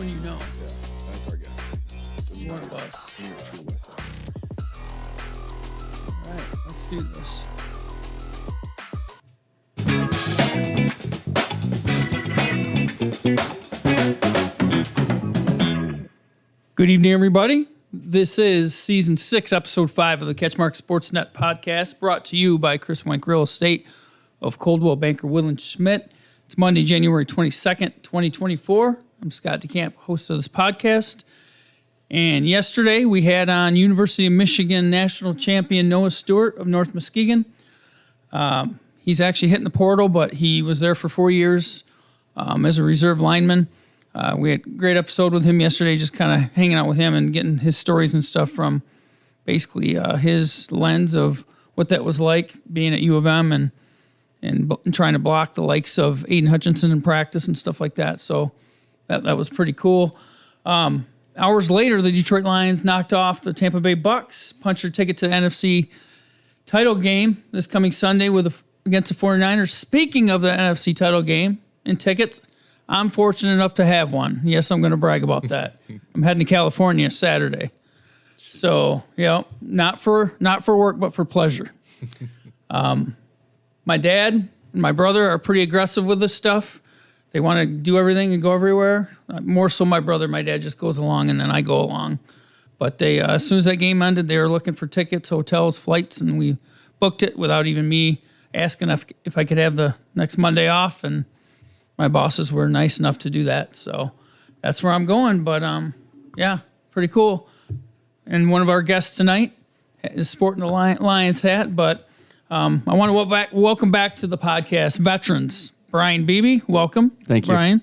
when you know. Yeah, that's our gas station. One of us. We need to do West Side. All right, let's do this. Good evening, everybody. This is Season 6, Episode 5 of the CatchMark SportsNet podcast, brought to you by Chris Wenk Real Estate of Coldwell Banker Woodland Schmidt. It's Monday, January 22nd, 2024. I'm Scott DeCamp, host of this podcast. And yesterday we had on University of Michigan national champion Noah Stewart of North Muskegon. He's actually hitting the portal, but he was there for 4 years as a reserve lineman. We had a great episode with him yesterday, just kind of hanging out with him and getting his stories and stuff from basically his lens of what that was like being at U of M and trying to block the likes of Aiden Hutchinson in practice and stuff like that. So that was pretty cool. Hours later, the Detroit Lions knocked off the Tampa Bay Bucks, punched their ticket to the NFC title game this coming Sunday against the 49ers. Speaking of the NFC title game and tickets, I'm fortunate enough to have one. Yes, I'm going to brag about that. I'm heading to California Saturday. So, not for work, but for pleasure. My dad and my brother are pretty aggressive with this stuff. They want to do everything and go everywhere. More so my brother. My dad just goes along, and then I go along. But they, as soon as that game ended, they were looking for tickets, hotels, flights, and we booked it without even me asking if I could have the next Monday off. And my bosses were nice enough to do that. So that's where I'm going. But, pretty cool. And one of our guests tonight is sporting the Lions hat. But I want to welcome back to the podcast veterans. Brian Beebe, welcome. Thank you. Brian.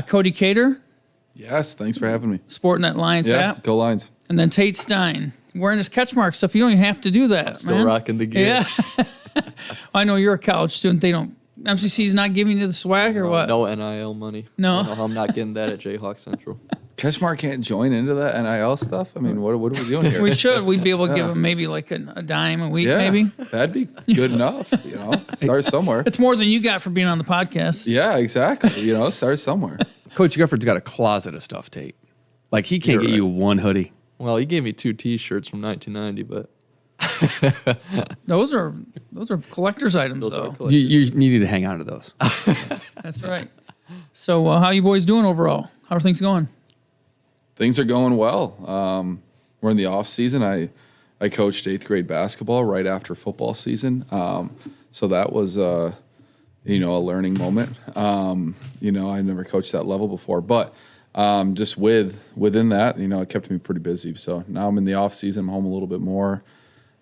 Cody Kater, Yes, thanks for having me. sporting that Lions hat. Go Lions. And then Tate Stine, wearing his CatchMark stuff. You don't even have to do that, Still man. rocking the gear. Yeah. I know you're a college student. They don't. MCC's not giving you the swag or what? No NIL money. No. I don't know how I'm not getting that at Jayhawk Central. CatchMark can't join into that NIL stuff? I mean, what are we doing here? We should. We'd be able to give them maybe like a dime a week, maybe. That'd be good enough, Start somewhere. It's more than you got for being on the podcast. Yeah, exactly. Start somewhere. Coach Gifford's got a closet of stuff, Tate. Like, he can't get you one hoodie. Well, he gave me 2 T-shirts from 1990, but Those are collector's items, those though. are collected. You needed to hang on to those. That's right. So how you boys doing overall? How are things going? Things are going well. We're in the off season. I coached 8th grade basketball right after football season. So that was a learning moment. I never coached that level before, but just within that, it kept me pretty busy. So now I'm in the off season. I'm home a little bit more,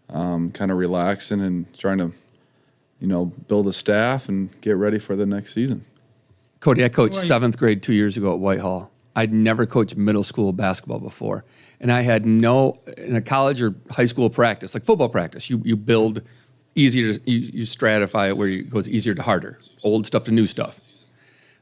kind of relaxing and trying to, build a staff and get ready for the next season. Cody, I coached Who are you? 7th grade 2 years ago at Whitehall. I'd never coached middle school basketball before. And I had in a college or high school practice, like football practice, you build easier, you stratify it where it goes easier to harder, old stuff to new stuff.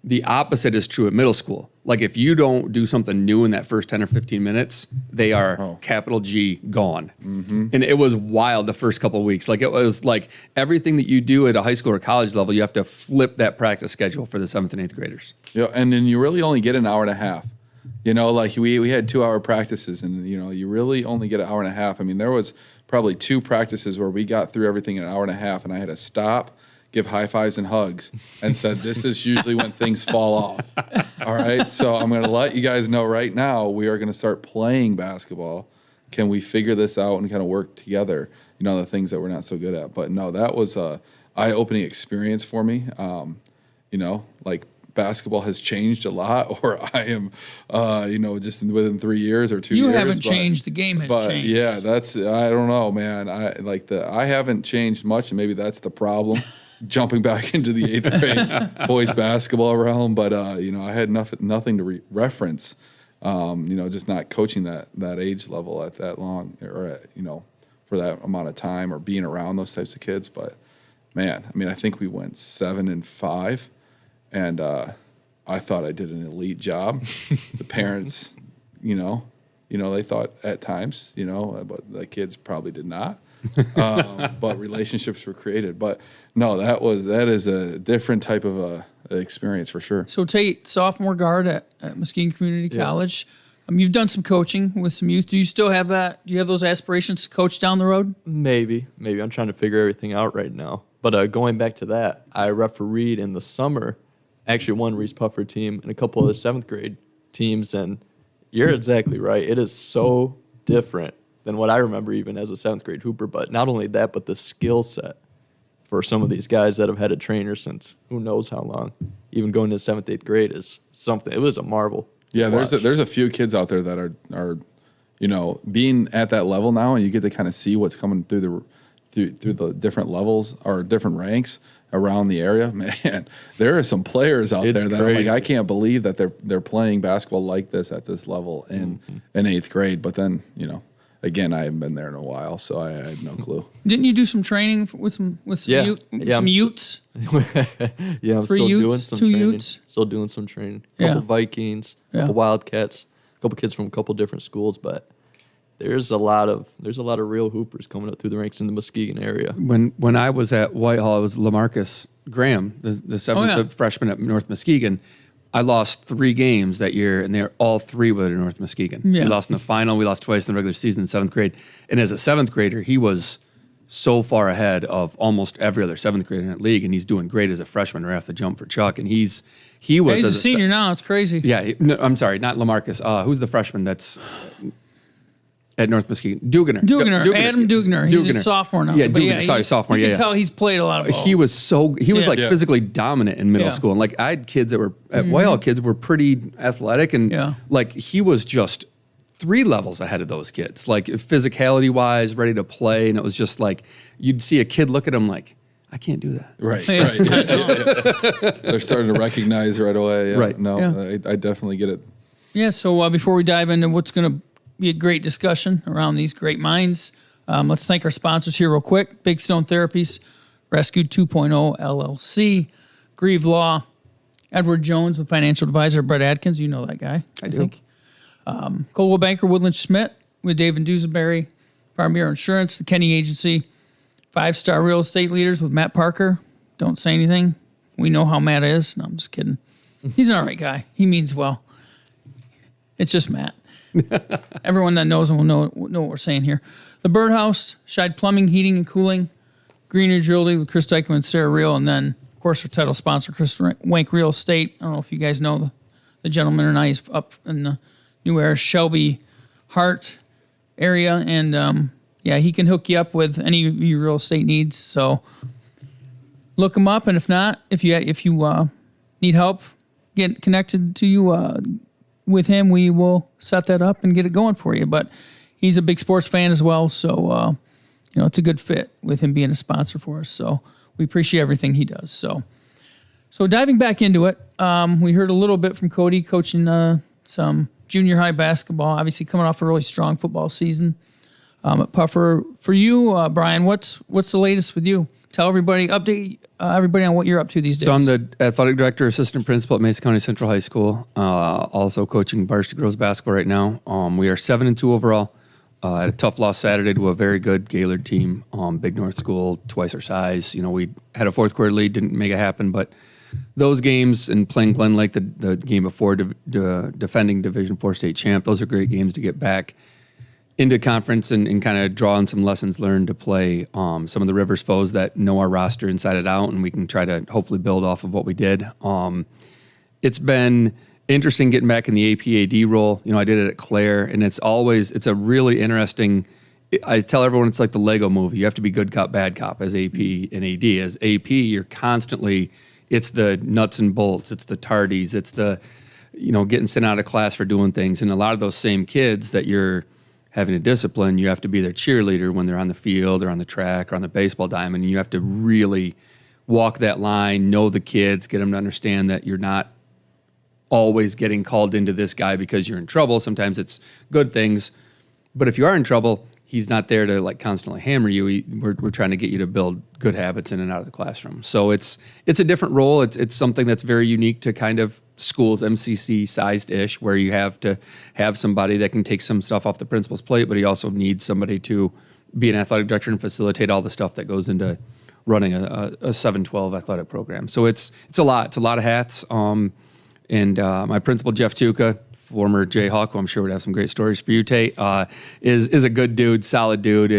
The opposite is true at middle school. Like, if you don't do something new in that first 10 or 15 minutes, they are capital G gone. Mm-hmm. And it was wild the first couple of weeks. Like, it was like everything that you do at a high school or college level, you have to flip that practice schedule for the 7th and 8th graders. Yeah, and then you really only get an hour and a half. Like we had 2-hour practices, and you really only get an hour and a half. I mean, there was probably 2 practices where we got through everything in an hour and a half, and I had to stop, give high fives and hugs, and said, this is usually when things fall off. All right, so I'm going to let you guys know right now, we are going to start playing basketball. Can we figure this out and kind of work together? The things that we're not so good at. But no, that was a eye-opening experience for me. Like, basketball has changed a lot, or I am, just within 3 years or 2 years. You haven't changed. The game has changed. Yeah, I don't know, man. I haven't changed much, and maybe that's the problem. Jumping back into the 8th grade boys basketball realm, but I had nothing to reference. Just not coaching that age level at that long, or for that amount of time, or being around those types of kids. But man, I think we went 7-5. And I thought I did an elite job. The parents, they thought at times, but the kids probably did not. But relationships were created. But no, that is a different type of experience for sure. So Tate, sophomore guard at Muskegon Community College. You've done some coaching with some youth. Do you still have that? Do you have those aspirations to coach down the road? Maybe. I'm trying to figure everything out right now. But going back to that, I refereed in the summer, actually one Reeths-Puffer team and a couple of the 7th grade teams. And you're exactly right. It is so different than what I remember even as a 7th grade hooper. But not only that, but the skill set for some of these guys that have had a trainer since who knows how long, even going to 7th, 8th grade is something. It was a marvel. Yeah, there's a few kids out there that are, being at that level now, and you get to kind of see what's coming through the different levels or different ranks around the area. Man, there are some players out there that I'm like, I can't believe that they're playing basketball like this at this level in 8th grade. But then, again, I haven't been there in a while, so I had no clue. Didn't you do some training with some Utes? I'm still doing some training. Utes? Still doing some training. Couple Vikings, couple Wildcats, couple kids from a couple different schools, but there's a lot of real hoopers coming up through the ranks in the Muskegon area. When I was at Whitehall, it was LaMarcus Graham, the freshman at North Muskegon. I lost 3 games that year, and they're all 3 with North Muskegon. Yeah. We lost in the final. We lost twice in the regular season in 7th grade. And as a 7th grader, he was so far ahead of almost every other 7th grader in that league, and he's doing great as a freshman right off the jump for Chuck. And he was he's a senior now. It's crazy. Yeah, I'm sorry, not LaMarcus. Who's the freshman that's at North Muskegon? Dugner. Adam Dugner. He's a sophomore now. Yeah, Dugner. Sophomore. You can tell he's played a lot of ball. He was physically dominant in middle school. And like I had kids that were at Whitehall, kids were pretty athletic, and like he was just 3 levels ahead of those kids, like physicality wise, ready to play. And it was just like you'd see a kid look at him like, I can't do that. Right. They're starting to recognize right away. Yeah. Right. No, I definitely get it. Yeah. So before we dive into what's going to be a great discussion around these great minds, let's thank our sponsors here real quick. Big Stone Therapies, Rescue 2.0 LLC, Grieve Law, Edward Jones with financial advisor Brett Adkins. You know that guy, I think. Coldwell Banker Woodland Schmidt with David Dusenberry, Farm Bureau Insurance, the Kenny Agency, 5-Star Real Estate Leaders with Matt Parker. Don't say anything. We know how Matt is. No, I'm just kidding. He's an all right guy. He means well. It's just Matt. Everyone that knows him will know what we're saying here. The Birdhouse, Scheid Plumbing, Heating and Cooling, Greenridge Realty with Chris Dykeman and Sarah Reel, and then, of course, our title sponsor, Chris Wank Real Estate. I don't know if you guys know the gentleman or not. He's up in the New Era, Shelby, Hart area, and he can hook you up with any of your real estate needs. So look him up, and if not, if you need help, get connected to you with him. We will set that up and get it going for you. But he's a big sports fan as well, so it's a good fit with him being a sponsor for us. So we appreciate everything he does. So diving back into it, we heard a little bit from Cody coaching some junior high basketball, obviously coming off a really strong football season at Puffer. For you, Brian, what's the latest with you? Tell everybody, update everybody on what you're up to these days. So I'm the athletic director, assistant principal at Mesa County Central High School, also coaching varsity girls basketball right now. We are 7-2 overall. Had a tough loss Saturday to a very good Gaylord team, Big North School, twice our size. We had a 4th quarter lead, didn't make it happen, but those games and playing Glen Lake, the game before defending Division IV state champ, those are great games to get back into conference and kind of draw on some lessons learned to play some of the Rivers foes that know our roster inside and out, and we can try to hopefully build off of what we did. It's been interesting getting back in the APAD role. I did it at Clare, and it's a really interesting. I tell everyone it's like the Lego movie. You have to be good cop, bad cop as AP and AD. As AP, you're constantly, it's the nuts and bolts, it's the tardies, it's the, getting sent out of class for doing things. And a lot of those same kids that you're having to discipline, you have to be their cheerleader when they're on the field or on the track or on the baseball diamond. And you have to really walk that line, know the kids, get them to understand that you're not always getting called into this guy because you're in trouble. Sometimes it's good things. But if you are in trouble, he's not there to like constantly hammer you. We're trying to get you to build good habits in and out of the classroom. So it's a different role. It's something that's very unique to kind of schools, MCC sized-ish, where you have to have somebody that can take some stuff off the principal's plate, but he also needs somebody to be an athletic director and facilitate all the stuff that goes into running a 7-12 athletic program. So it's a lot. It's a lot of hats. And my principal, Jeff Tuca, former Jayhawk, who I'm sure would have some great stories for you, Tate, is a good dude, solid dude,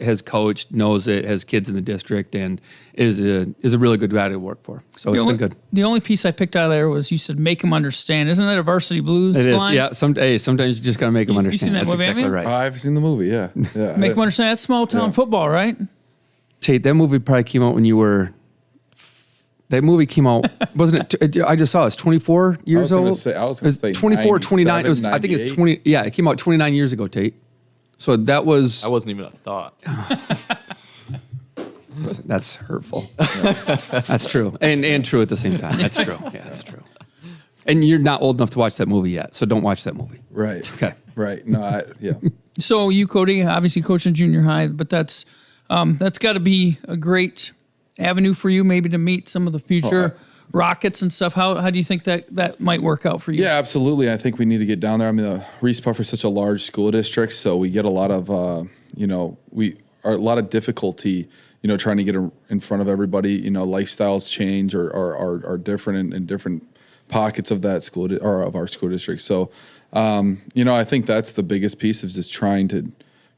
has coached, knows it, has kids in the district, and is a really good guy to work for. So it's been good. The only piece I picked out of there was you said make them understand. Isn't that a Varsity Blues It line? is, yeah. Sometimes you just got to make them understand. seen that That's movie, exactly haven't right. I've seen the movie. Yeah. Make them understand. That's small town football, right? Tate, that movie probably came out when you were. That movie came out, wasn't it? I just saw it. It's 24 years old. I was going to say 24, 29. It was. I think it's 98. 20. Yeah, it came out 29 years ago, Tate. So that was. That wasn't even a thought. That's hurtful. That's true, and true at the same time. That's true. Yeah, that's true. And you're not old enough to watch that movie yet, so don't watch that movie. Right. Okay. Right. No, yeah. So you, Cody, obviously coaching junior high, but that's got to be a great avenue for you, maybe to meet some of the future Rockets and stuff. How do you think that might work out for you? Yeah, absolutely. I think we need to get down there. I mean, the Reeths-Puffer is such a large school district, so we get a lot of, a lot of difficulty, trying to get in front of everybody. Lifestyles change or are different in different pockets of that school or of our school district. So, I think that's the biggest piece is just trying to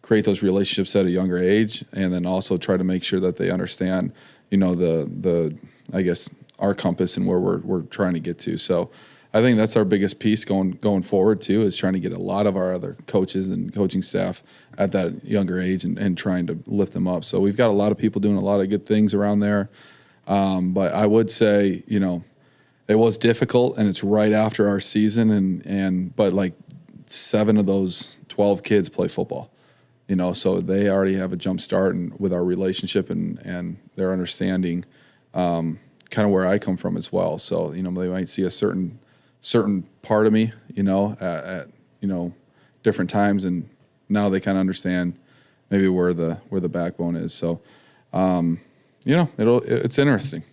create those relationships at a younger age, and then also try to make sure that they understand, I guess our compass and where we're trying to get to. So I think that's our biggest piece going forward too, is trying to get a lot of our other coaches and coaching staff at that younger age and trying to lift them up. So we've got a lot of people doing a lot of good things around there. But I would say, it was difficult, and it's right after our season, but like 7 of those 12 kids play football. So they already have a jump start and with our relationship and their understanding, kind of where I come from as well. So, they might see a certain part of me, at different times, and now they kind of understand maybe where the backbone is. So, it's interesting,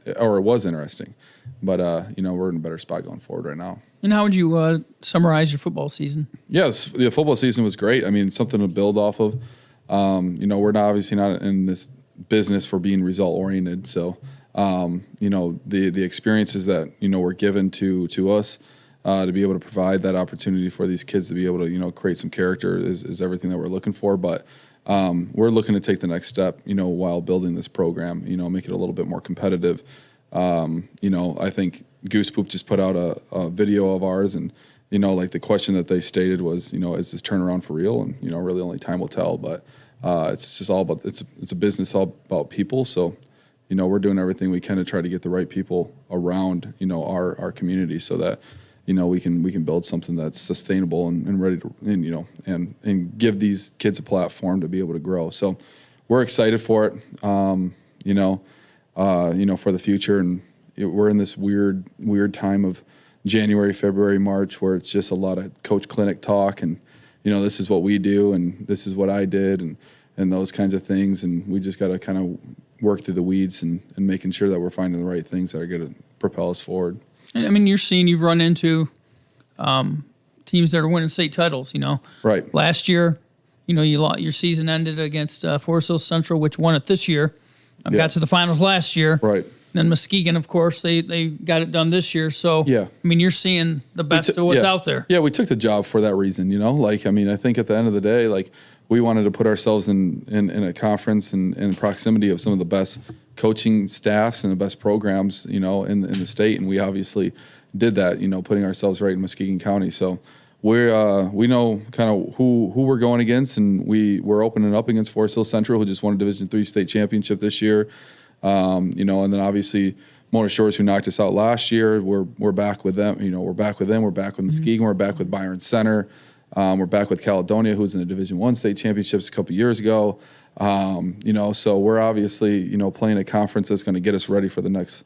it was interesting, but we're in a better spot going forward right now. And how would you summarize your football season? Yes, the football season was great. I mean, something to build off of. We're obviously not in this business for being result oriented. So, the experiences that were given to us to be able to provide that opportunity for these kids to be able to create some character is everything that we're looking for. But we're looking to take the next step, while building this program. Make it a little bit more competitive. I think Goose Poop just put out a video of ours, and like the question that they stated was, is this turnaround for real? And really only time will tell. But it's just all about it's a business all about people. So we're doing everything we can to try to get the right people around our community, so that we can build something that's sustainable and ready to and give these kids a platform to be able to grow. So we're excited for it. For the future, and we're in this weird time of January, February, March, where it's just a lot of coach clinic talk, and this is what we do, and this is what I did, and those kinds of things, and we just got to kind of work through the weeds and making sure that we're finding the right things that are going to propel us forward. And I mean, you've run into teams that are winning state titles. Right. Last year, your season ended against Forest Hills Central, which won it this year. Got to the finals last year. Right. Then Muskegon, of course, they got it done this year. So, yeah. I mean, you're seeing the best of what's out there. Yeah, we took the job for that reason, I think at the end of the day, we wanted to put ourselves in a conference and in proximity of some of the best coaching staffs and the best programs, in the state. And we obviously did that, putting ourselves right in Muskegon County. So we know kind of who we're going against, and we're opening up against Forest Hills Central, who just won a Division III state championship this year. And then obviously Mona Shores, who knocked us out last year. We're back with them. We're back with them. We're back with Muskegon. We're back with Byron Center. We're back with Caledonia, who's in the Division I state championships a couple years ago. So we're obviously playing a conference that's going to get us ready for the next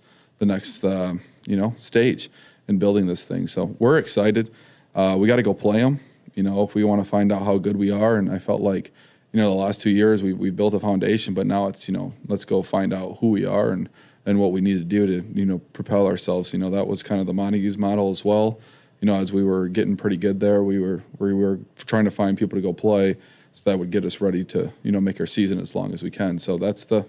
stage in building this thing. So we're excited. We got to go play them, if we want to find out how good we are. And I felt like, the last 2 years we built a foundation, but now it's, let's go find out who we are and what we need to do to, propel ourselves. That was kind of the Montague's model as well. As we were getting pretty good there, we were trying to find people to go play, so that would get us ready to, make our season as long as we can. So that's the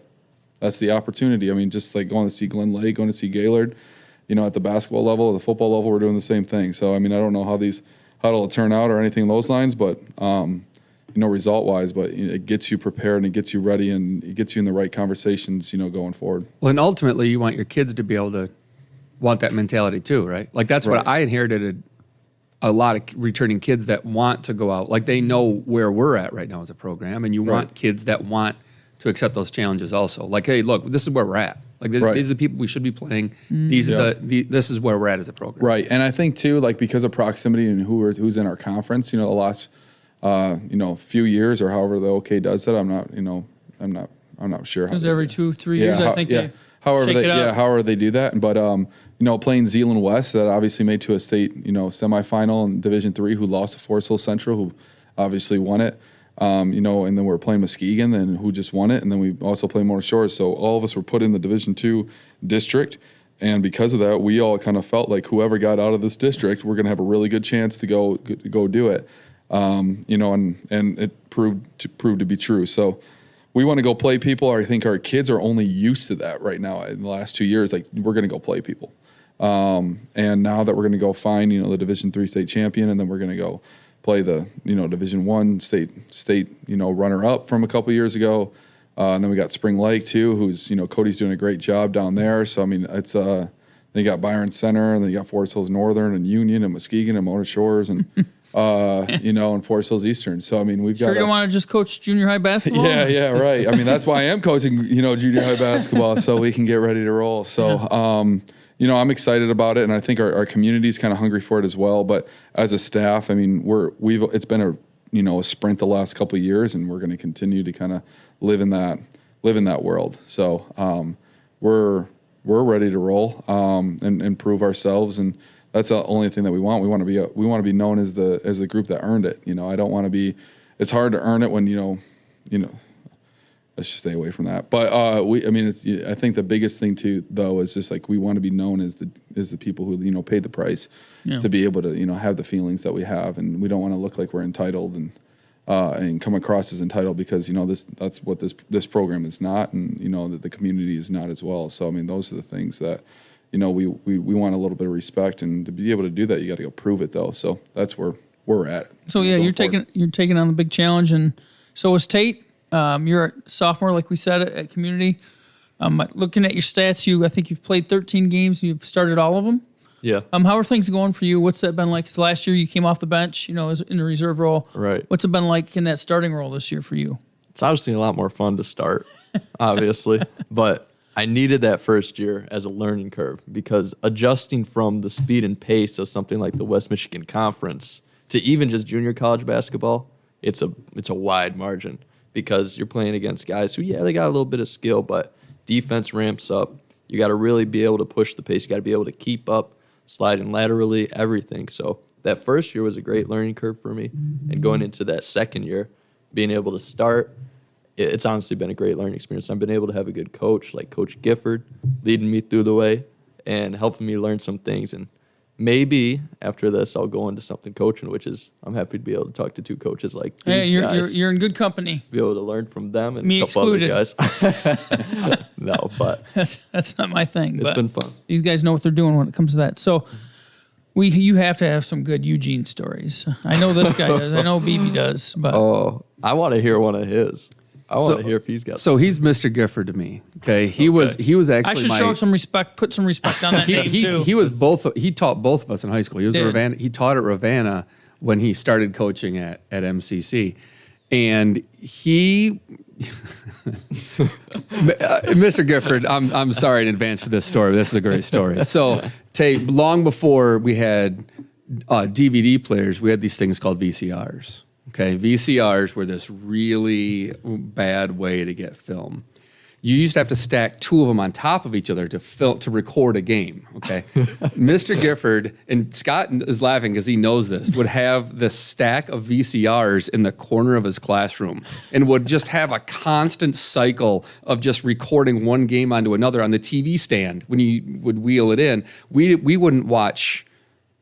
that's the opportunity. I mean, just like going to see Glen Lake, going to see Gaylord, at the basketball level, the football level, we're doing the same thing. So, I mean, I don't know how it'll turn out or anything along those lines, but, result-wise, but it gets you prepared and it gets you ready and it gets you in the right conversations, going forward. Well, and ultimately, you want your kids to be able to want that mentality too, right? Like that's what I inherited. A lot of returning kids that want to go out, like they know where we're at right now as a program, and you want kids that want to accept those challenges also. Like, hey, look, this is where we're at. Like, these are the people we should be playing. These are this is where we're at as a program. Right, and I think too, like because of proximity and who's in our conference, the last few years or however the OK does it, I'm not sure. Because every 2-3 years, I think they however they do that, but playing Zeeland West, that obviously made to a state, semifinal in Division III, who lost to Forest Hill Central, who obviously won it. And then we're playing Muskegon, and who just won it, and then we also play Mona Shores. So all of us were put in the Division II district, and because of that, we all kind of felt like whoever got out of this district, we're going to have a really good chance to go do it. And it proved to be true. So we want to go play people. I think our kids are only used to that right now. In the last 2 years, like we're going to go play people. And now that we're going to go find, the Division III state champion, and then we're going to go play the, Division I state, runner up from a couple years ago. And then we got Spring Lake too, who's, Cody's doing a great job down there. So, I mean, it's, they got Byron Center, and then you got Forest Hills Northern and Union and Muskegon and Mona Shores and, and Forest Hills Eastern. So, I mean, we've got. Sure, you don't want to just coach junior high basketball? Yeah, right. I mean, that's why I am coaching, junior high basketball, so we can get ready to roll. So, I'm excited about it, and I think our community is kind of hungry for it as well. But as a staff, I mean, it's been a sprint the last couple of years, and we're going to continue to kind of live in that world. So, we're ready to roll and prove ourselves, and that's the only thing that we want. We want to be known as the group that earned it. I don't want to be. It's hard to earn it when let's just stay away from that. But I think the biggest thing too, though, is just like we want to be known as the people who paid the price to be able to have the feelings that we have, and we don't want to look like we're entitled and come across as entitled, because that's what this program is not, and that the community is not as well. So I mean, those are the things that we want a little bit of respect, and to be able to do that, you got to go prove it though. So that's where we're at. So yeah, you're taking on the big challenge, and so is Tate. You're a sophomore, like we said, at Community. Looking at your stats, I think you've played 13 games. You've started all of them. Yeah. How are things going for you? What's that been like? 'Cause last year you came off the bench, as in the reserve role. Right. What's it been like in that starting role this year for you? It's obviously a lot more fun to start, obviously, but I needed that first year as a learning curve, because adjusting from the speed and pace of something like the West Michigan Conference to even just junior college basketball, it's a wide margin, because you're playing against guys who, they got a little bit of skill, but defense ramps up. You got to really be able to push the pace. You got to be able to keep up, sliding laterally, everything. So that first year was a great learning curve for me. And going into that second year, being able to start, it's honestly been a great learning experience. I've been able to have a good coach like Coach Gifford leading me through the way and helping me learn some things. And maybe after this, I'll go into something coaching, which is I'm happy to be able to talk to two coaches like these guys. You're in good company. Be able to learn from them and Me a couple excluded. other guys. No, but that's not my thing. it's been fun. These guys know what they're doing when it comes to that. So you have to have some good Eugene stories. I know this guy does. I know Beebe does. But I want to hear one of his. I want to hear if he's got. So he's Mr. Gifford to me. Okay, he was actually. I should show some respect. Put some respect on that name too. He was both. He taught both of us in high school. He was Ravenna. He taught at Ravenna when he started coaching at MCC, and he. Mr. Gifford, I'm sorry in advance for this story. This is a great story. So, Tate, long before we had DVD players, we had these things called VCRs. Okay, VCRs were this really bad way to get film. You used to have to stack two of them on top of each other to record a game. Okay, Mr. Gifford, and Scott is laughing because he knows this, would have this stack of VCRs in the corner of his classroom and would just have a constant cycle of just recording one game onto another on the TV stand. When you would wheel it in, we wouldn't watch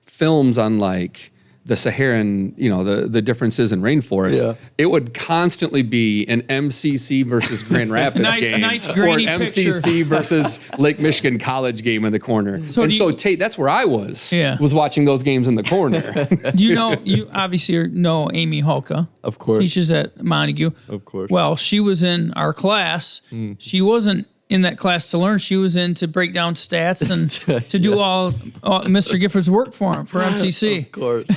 films on like the Saharan, the differences in rainforest, it would constantly be an MCC versus Grand Rapids game, nice or grainy an picture. MCC versus Lake Michigan College game in the corner. So Tate, that's where I was watching those games in the corner. You obviously know Amy Hulka. Of course. Teaches at Montague. Of course. Well, she was in our class. She wasn't in that class to learn. She was in to break down stats and to do all Mr. Gifford's work for him, for MCC. Of course.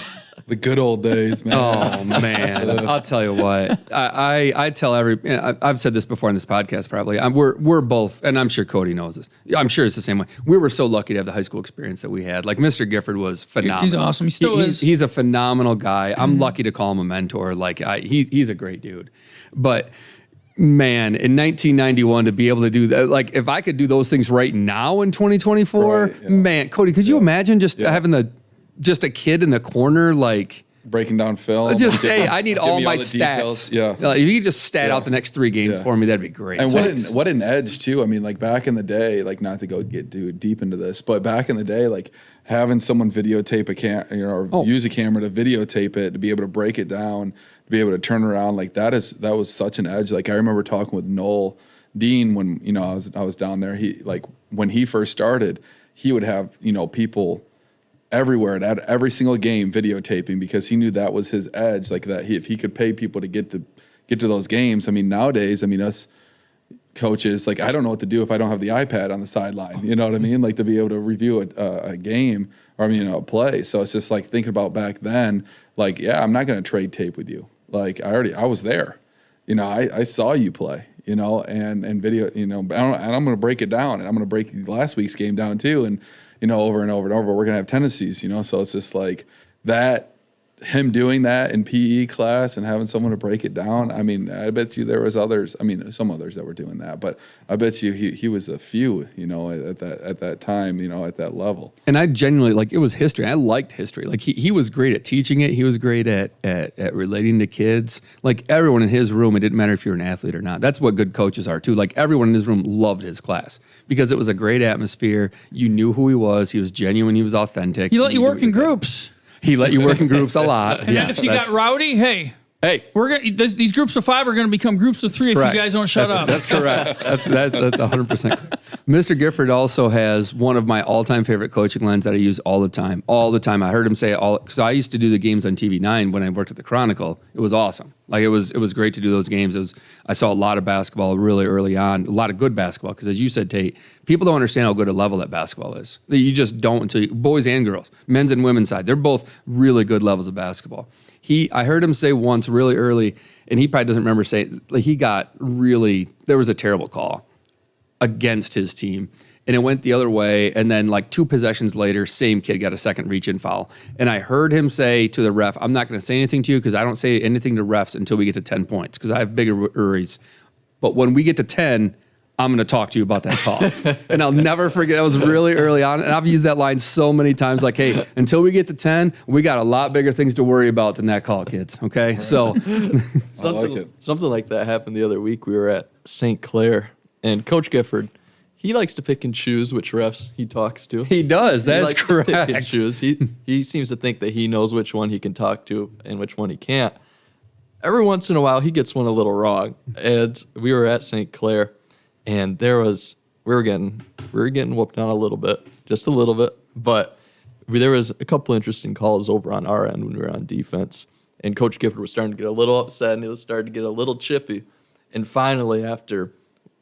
The good old days, man. Oh man, I'll tell you what. I tell I've said this before in this podcast. Probably we're both, and I'm sure Cody knows this. I'm sure it's the same way. We were so lucky to have the high school experience that we had. Like Mr. Gifford was phenomenal. He's awesome. He still is. He's a phenomenal guy. I'm lucky to call him a mentor. Like he's a great dude. But man, in 1991 to be able to do that, like if I could do those things right now in 2024, man, Cody, could you imagine just having a kid in the corner, like breaking down film? Hey, I need all my stats. stats. Like, if you could just stat out the next 3 games for me, that'd be great. And what an edge too. I mean, like back in the day, like not to get deep into this, but back in the day, like having someone videotape or use a camera to videotape it, to be able to break it down, to be able to turn around, like that was such an edge. Like I remember talking with Noel Dean when I was down there. He when he first started, he would have people everywhere at every single game videotaping, because he knew that was his edge. Like that, if he could pay people to get to those games. I mean, nowadays, us coaches, like I don't know what to do if I don't have the iPad on the sideline. You know what I mean? Like to be able to review a game or a play. So it's just like thinking about back then. Like, I'm not going to trade tape with you. Like I was there. I saw you play. And video. And I'm going to break it down, and I'm going to break last week's game down too. And over and over and over, we're going to have tendencies, so it's just like that, him doing that in PE class and having someone to break it down. I mean, I bet you there was others, some others that were doing that, but I bet you he was a few, at that time, at that level. And I genuinely, like, it was history. I liked history. Like he was great at teaching it. He was great at relating to kids. Like everyone in his room, it didn't matter if you're an athlete or not. That's what good coaches are too. Like everyone in his room loved his class because it was a great atmosphere. You knew who he was. He was genuine. He was authentic. He let you work in groups. He let you work in groups a lot. And then if you got rowdy, hey, these groups of 5 are going to become groups of 3 if you guys don't shut up. That's correct. That's 100% correct. Mr. Gifford also has one of my all-time favorite coaching lines that I use all the time. All the time. I heard him say it all, because I used to do the games on TV9 when I worked at the Chronicle. It was awesome. Like it was great to do those games. I saw a lot of basketball really early on, a lot of good basketball, because as you said, Tate, people don't understand how good a level that basketball is. You just don't until boys and girls, men's and women's side, they're both really good levels of basketball. I heard him say once really early, and he probably doesn't remember saying, like there was a terrible call against his team, and it went the other way, and then like 2 possessions later, same kid got a second reach-in foul. And I heard him say to the ref, I'm not going to say anything to you because I don't say anything to refs until we get to 10 points because I have bigger worries. But when we get to 10, I'm going to talk to you about that call. And I'll never forget. It was really early on. And I've used that line so many times. Like, hey, until we get to 10, we got a lot bigger things to worry about than that call, kids. Okay. So something like that happened the other week. We were at St. Clair, and Coach Gifford, he likes to pick and choose which refs he talks to. He does. That's he correct. To pick and choose. He seems to think that he knows which one he can talk to and which one he can't. Every once in a while, he gets one a little wrong. And we were at St. Clair. And we were getting whooped on a little bit, just a little bit. But there was a couple interesting calls over on our end when we were on defense. And Coach Gifford was starting to get a little upset, and he was starting to get a little chippy. And finally, after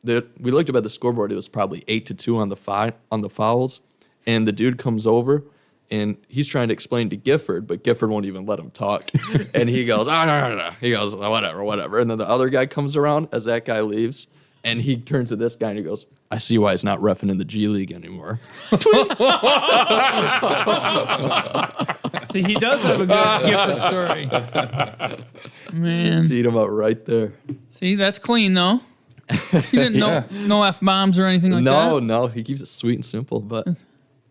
we looked up at the scoreboard, it was probably 8-2 on the fouls. And the dude comes over, and he's trying to explain to Gifford, but Gifford won't even let him talk. And he goes, no. He goes, whatever. And then the other guy comes around as that guy leaves. And he turns to this guy and he goes, I see why he's not reffing in the G League anymore. See, he does have a good Gifford story. Man. Teed him up right there. See, that's clean, though. He didn't no F-bombs or anything like that? No. He keeps it sweet and simple, but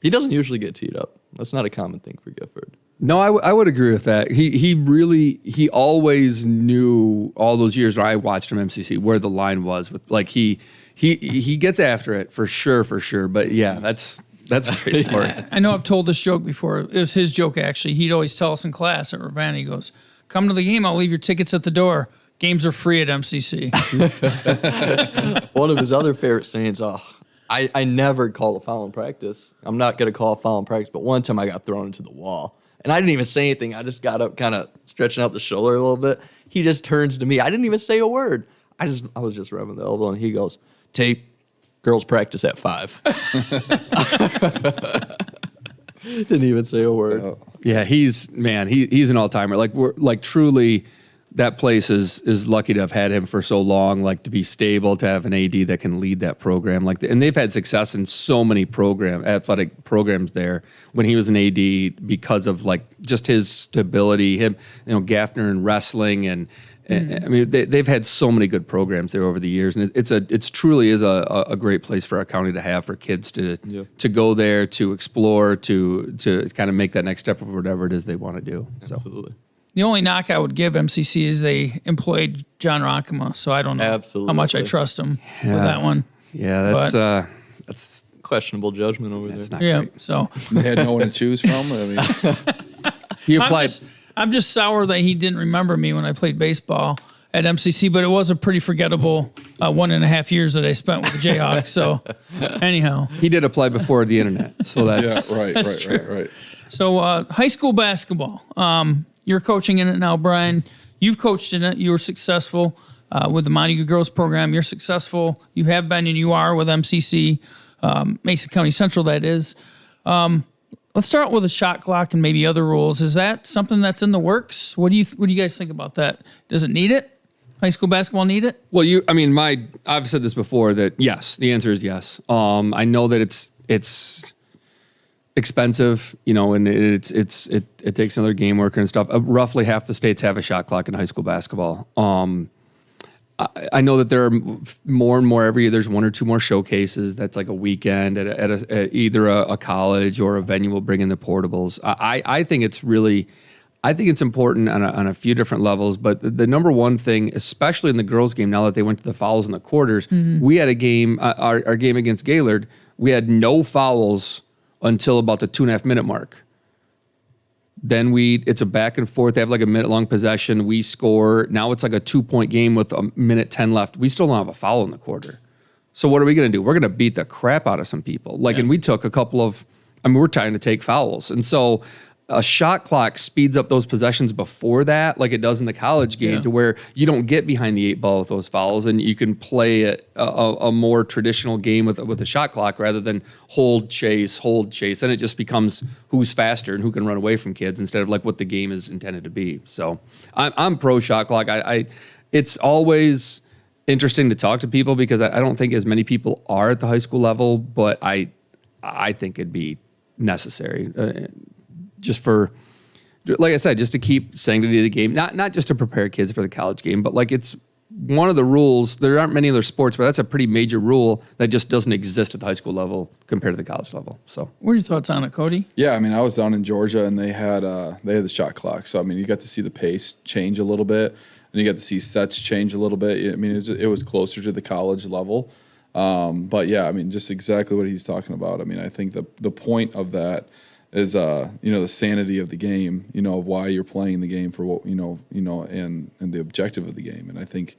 he doesn't usually get teed up. That's not a common thing for Gifford. No, I would agree with that. He always knew all those years where I watched him MCC where the line was with, like he gets after it for sure. But yeah, That's a great story. I know I've told this joke before. It was his joke, actually. He'd always tell us in class at Ravenna, he goes, come to the game, I'll leave your tickets at the door. Games are free at MCC. One of his other favorite sayings, I never call a foul in practice. I'm not going to call a foul in practice, but one time I got thrown into the wall. And I didn't even say anything. I just got up kind of stretching out the shoulder a little bit. He just turns to me. I didn't even say a word. I was just rubbing the elbow, and he goes, Tate, girls practice at 5. Didn't even say a word. Yeah, he's an all-timer. Like truly, that place is lucky to have had him for so long, like to be stable, to have an AD that can lead that program. And they've had success in so many athletic programs there when he was an AD because of like just his stability, him, Gaffner and wrestling and I mean, they've had so many good programs there over the years, and it's truly is a great place for our county to have for kids to go there, to explore, to kind of make that next step of whatever it is they want to do. So. Absolutely. The only knock I would give MCC is they employed John Rockema, so I don't know how much I trust him with that one. Yeah, that's Questionable judgment over there. not great. So They had no one to choose from. I mean, He applied. I'm just sour that he didn't remember me when I played baseball at MCC, but it was a pretty forgettable 1.5 years that I spent with the Jayhawks. So anyhow. He did apply before the internet, so that's right. So high school basketball. You're coaching in it now, Brian. You've coached in it. You were successful with the Montague Girls program. You're successful. You have been and you are with MCC, Mason County Central, that is. Let's start with a shot clock and maybe other rules. Is that something that's in the works? What do you guys think about that? Does it need it? High school basketball need it? Well, I've said this before that yes, the answer is yes. I know that it's expensive, and it takes another game worker and stuff. Roughly half the states have a shot clock in high school basketball. I know that there are more and more every year. There's one or two more showcases. That's like a weekend at either a college or a venue will bring in the portables. I think it's important on a few different levels. But the number one thing, especially in the girls' game, now that they went to the fouls in the quarters, we had a game, our game against Gaylord, we had no fouls until about the 2.5 minute mark. Then it's a back and forth. They have like a minute long possession. We score. Now it's like a 2-point game with 1:10 left. We still don't have a foul in the quarter. So what are we going to do? We're going to beat the crap out of some people. And we took a couple of, we're trying to take fouls. And so a shot clock speeds up those possessions before that, like it does in the college game, to where you don't get behind the 8 ball with those fouls, and you can play a more traditional game with a shot clock rather than hold, chase. Then it just becomes who's faster and who can run away from kids instead of like what the game is intended to be. So I'm pro shot clock. It's always interesting to talk to people because I don't think as many people are at the high school level, but I think it'd be necessary. Just for, like I said, just to keep sanctity of the game, not just to prepare kids for the college game, but like it's one of the rules. There aren't many other sports, but that's a pretty major rule that just doesn't exist at the high school level compared to the college level. So, what are your thoughts on it, Cody? Yeah, I was down in Georgia and they had the shot clock. So you got to see the pace change a little bit, and you got to see sets change a little bit. It was closer to the college level. But yeah, just exactly what he's talking about. I think the point of that is the sanity of the game, of why you're playing the game for what and the objective of the game. And I think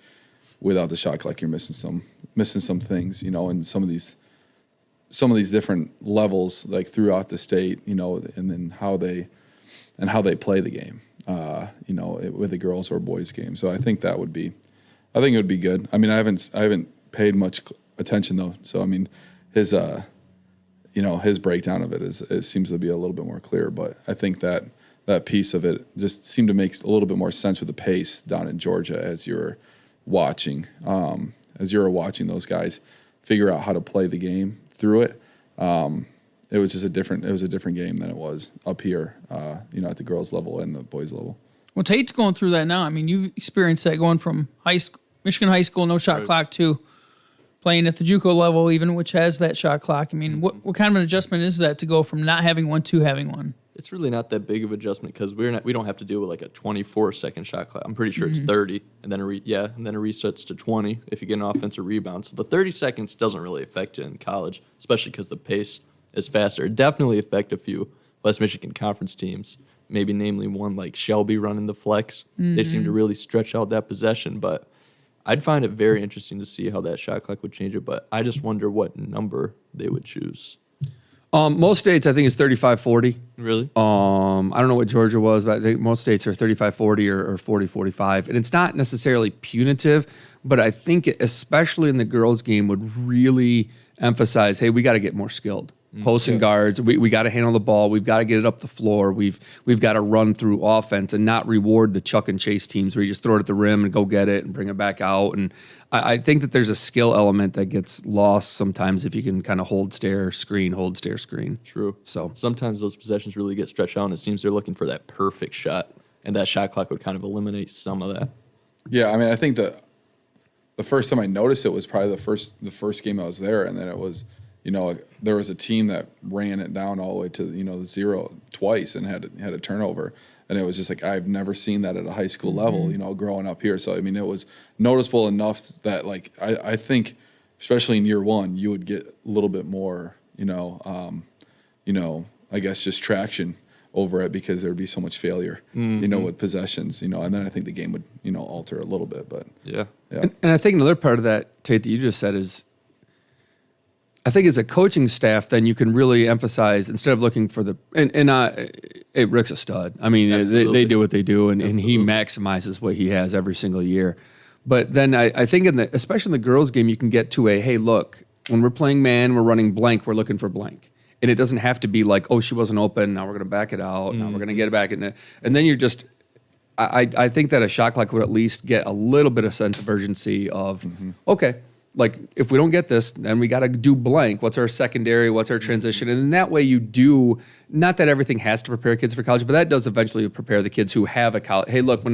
without the shot clock, you're missing some things, and some of these different levels like throughout the state, and then how they play the game, with the girls or boys game. So I think it would be good. I haven't paid much attention though. So his breakdown of it seems to be a little bit more clear, but I think that piece of it just seemed to make a little bit more sense with the pace down in Georgia as you're watching those guys figure out how to play the game through it. It was just a different game than it was up here, at the girls level and the boys level. Well, Tate's going through that now. You've experienced that going from Michigan high school, no shot clock, to playing at the JUCO level, even which has that shot clock. What kind of an adjustment is that to go from not having one to having one? It's really not that big of adjustment because we don't have to do like a 24-second shot clock. I'm pretty sure it's 30, and then it resets to 20 if you get an offensive rebound. So the 30 seconds doesn't really affect you in college, especially because the pace is faster. It definitely affect a few West Michigan Conference teams, maybe namely one like Shelby running the flex. They seem to really stretch out that possession, but I'd find it very interesting to see how that shot clock would change it, but I just wonder what number they would choose. Most states, I think, is 35-40. Really? I don't know what Georgia was, but I think most states are 35-40 or 40-45. And it's not necessarily punitive, but I think it, especially in the girls' game, would really emphasize, hey, we got to get more skilled. Posts and guards, we got to handle the ball. We've got to get it up the floor. We've got to run through offense and not reward the chuck and chase teams where you just throw it at the rim and go get it and bring it back out. And I think that there's a skill element that gets lost sometimes if you can kind of hold, stare, screen. True. So sometimes those possessions really get stretched out, and it seems they're looking for that perfect shot, and that shot clock would kind of eliminate some of that. Yeah, I mean, I think the first time I noticed it was probably the first game I was there, and then it was, there was a team that ran it down all the way to the zero twice and had a turnover, and it was just like I've never seen that at a high school level, growing up here. So I mean, it was noticeable enough that like I think, especially in year one, you would get a little bit more, I guess just traction over it because there would be so much failure, with possessions, and then I think the game would, alter a little bit. But Yeah. And I think another part of that, Tate, that you just said is, I think as a coaching staff, then you can really emphasize, instead of looking for Rick's a stud. I mean, they do what they do, and he maximizes what he has every single year. But then I think especially in the girls' game, you can get to hey, look, when we're playing man, we're running blank, we're looking for blank. And it doesn't have to be like, oh, she wasn't open, now we're going to back it out, now we're going to get it back in. And then you're just, I think that a shot clock would at least get a little bit of sense of urgency of, okay, like if we don't get this, then we got to do blank. What's our secondary? What's our transition? And in that way you do, not that everything has to prepare kids for college, but that does eventually prepare the kids who have a college. Hey, look,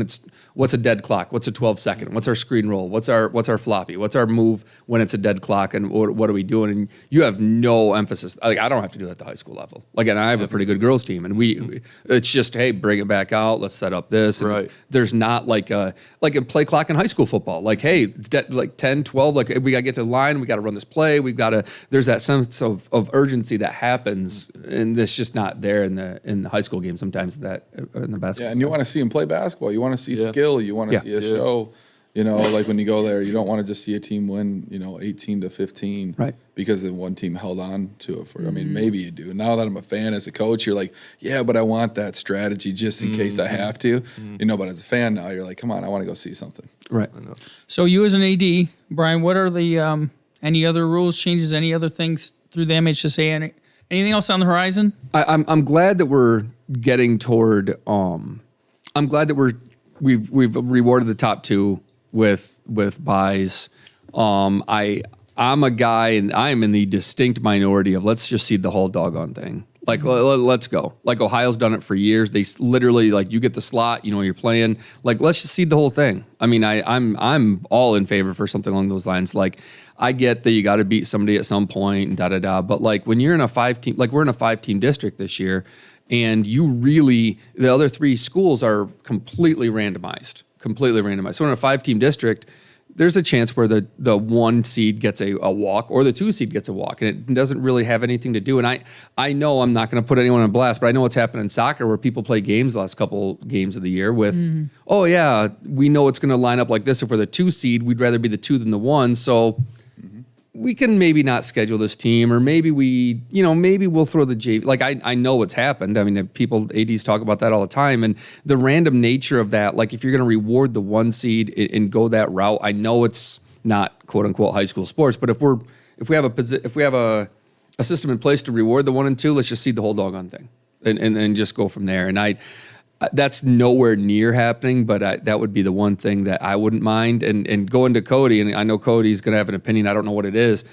what's a dead clock? What's a 12-second? What's our screen roll? What's our floppy? What's our move when it's a dead clock? And what are we doing? And you have no emphasis. Like I don't have to do that at the high school level. Like, and I have a pretty good girls team, and it's just, hey, bring it back out. Let's set up this. And right. There's not like a play clock in high school football. Like, hey, it's like 10, 12, like we got to get to the line. We got to run this play. There's that sense of urgency that happens, and it's just not there in the high school game sometimes in the basketball. Yeah, and you want to see them play basketball. You want to see skill. You want to see a show. Like when you go there, you don't want to just see a team win, 18-15, right? Because the one team held on to it for. I mean, maybe you do. Now that I'm a fan as a coach, you're like, yeah, but I want that strategy just in case I have to, But as a fan now, you're like, come on, I want to go see something. Right. So you as an AD, Brian, what are the any other rules changes? Any other things through the MHSA? Anything else on the horizon? I'm glad that we're getting toward. I'm glad that we've rewarded the top two with buys. I'm a guy, and I'm in the distinct minority of let's just see the whole doggone thing. Like let's go. Like Ohio's done it for years. They literally like you get the slot, you're playing. Like let's just see the whole thing. I mean, I'm all in favor for something along those lines. Like I get that you got to beat somebody at some point and but like when you're in a 5-team, like we're in a 5-team district this year, and the other 3 schools are completely randomized. So in a 5-team district, there's a chance where the 1 seed gets a walk or the 2 seed gets a walk, and it doesn't really have anything to do. And I know I'm not going to put anyone on blast, but I know what's happened in soccer where people play games the last couple games of the year with, oh yeah, we know it's going to line up like this. If we're the 2 seed, we'd rather be the 2 than the 1. So we can maybe not schedule this team, or maybe maybe we'll throw the JV. Like I know what's happened. I mean, ADs talk about that all the time, and the random nature of that. Like if you're going to reward the 1 seed and go that route, I know it's not quote unquote high school sports, but if we have a system in place to reward the 1 and 2, let's just see the whole doggone thing, and just go from there. And that's nowhere near happening, but that would be the one thing that I wouldn't mind. And going to Cody, and I know Cody's going to have an opinion. I don't know what it is.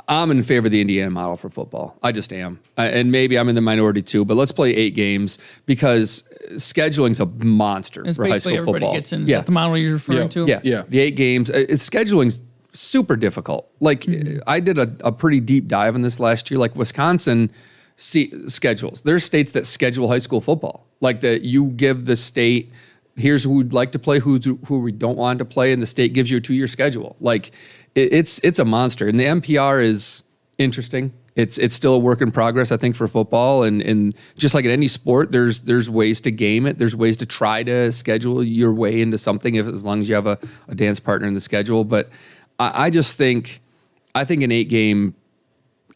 I'm in favor of the Indiana model for football. I just am. And maybe I'm in the minority too, but let's play 8 games because scheduling's a monster for high school football. Everybody gets in. Is that the model you're referring to? Yeah. The 8 games. Scheduling's super difficult. Like I did a pretty deep dive in this last year. Like Wisconsin schedules. There's states that schedule high school football. Like that you give the state, here's who we'd like to play, who we don't want to play, and the state gives you a 2-year schedule. Like it's a monster. And the MPR is interesting. it's still a work in progress, I think, for football. And just like in any sport, there's ways to game it. There's ways to try to schedule your way into something as long as you have a dance partner in the schedule. But I just think an 8-game,